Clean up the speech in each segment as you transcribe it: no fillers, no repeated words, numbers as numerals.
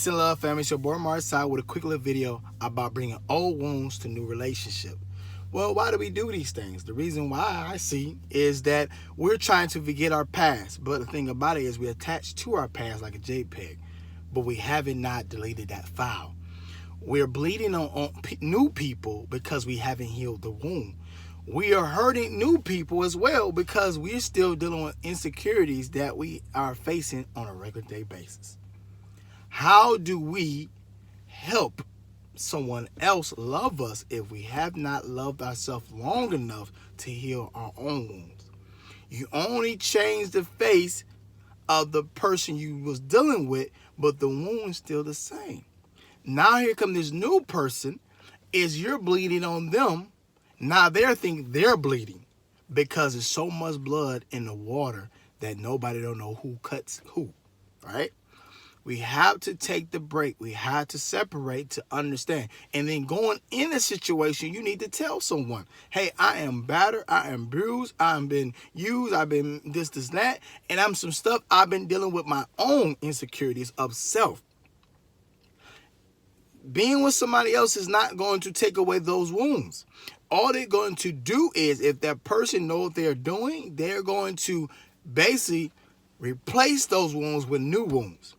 Peace and love, family. It's your boy Amari Asad with a quick little video about bringing old wounds to new relationship. Well, why do we do these things? The reason why I see is that we're trying to forget our past. But the thing about it is we attach to our past like a JPEG, but we haven't not deleted that file. We're bleeding on new people because we haven't healed the wound. We are hurting new people as well because we're still dealing with insecurities that we are facing on a regular day basis. How do we help someone else love us if we have not loved ourselves long enough to heal our own wounds? You only change the face of the person you was dealing with, but the wound is still the same. Now here come this new person, is you're bleeding on them. Now they're thinking they're bleeding because there's so much blood in the water that nobody don't know who cuts who, right? We have to take the break. We have to separate to understand. And then going in a situation, you need to tell someone, hey, I am battered, I am bruised, I've been used, I've been this, that, and I'm some stuff I've been dealing with my own insecurities of self. Being with somebody else is not going to take away those wounds. All they're going to do is, if that person knows what they're doing, they're going to basically replace those wounds with new wounds,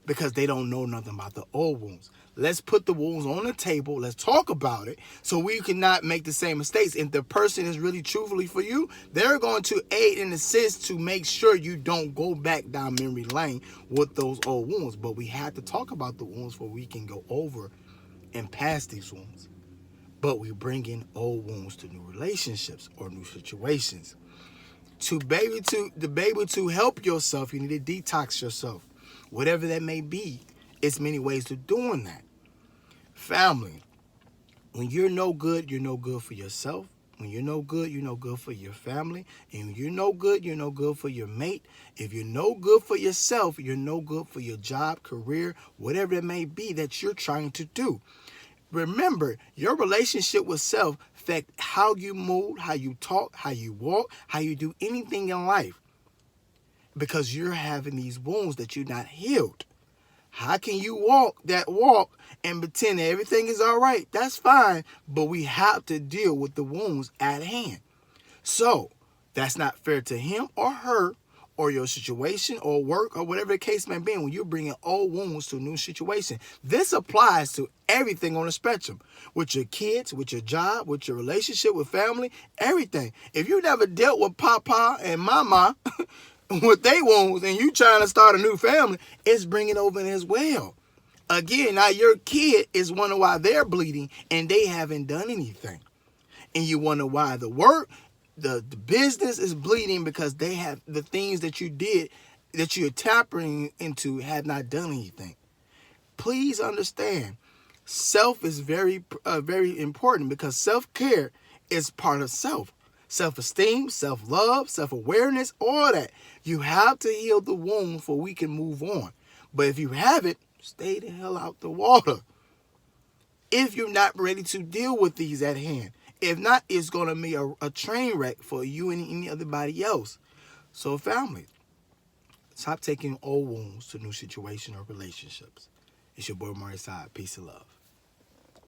because they don't know nothing about the old wounds. Let's put the wounds on the table. Let's talk about it so we cannot make the same mistakes. If the person is really truthfully for you, they're going to aid and assist to make sure you don't go back down memory lane with those old wounds. But we have to talk about the wounds so we can go over and past these wounds. But we bring in old wounds to new relationships or new situations. To be able to help yourself, you need to detox yourself. Whatever that may be, it's many ways to doing that. Family, when you're no good for yourself. When you're no good, you're no good for your family. And when you're no good for your mate. If you're no good for yourself, you're no good for your job, career, whatever it may be that you're trying to do. Remember, your relationship with self affects how you move, how you talk, how you walk, how you do anything in life. Because you're having these wounds that you're not healed. How can you walk that walk and pretend that everything is all right? That's fine, but we have to deal with the wounds at hand. So that's not fair to him or her or your situation or work or whatever the case may be when you're bringing old wounds to a new situation. This applies to everything on the spectrum, with your kids, with your job, with your relationship with family, everything. If you never dealt with Papa and Mama with they wounds and you trying to start a new family, it's bringing over as well. Again, now your kid is wondering why they're bleeding and they haven't done anything. And you wonder why the work, the business is bleeding because they have the things that you did, that you're tapping into, have not done anything. Please understand, self is very important, because self-care is part of self. Self-esteem, self-love, self-awareness, all that. You have to heal the wound before we can move on. But if you haven't, stay the hell out the water. If you're not ready to deal with these at hand. If not, it's going to be a train wreck for you and any other else. So family, stop taking old wounds to new situations or relationships. It's your boy Amari Asad. Peace and love.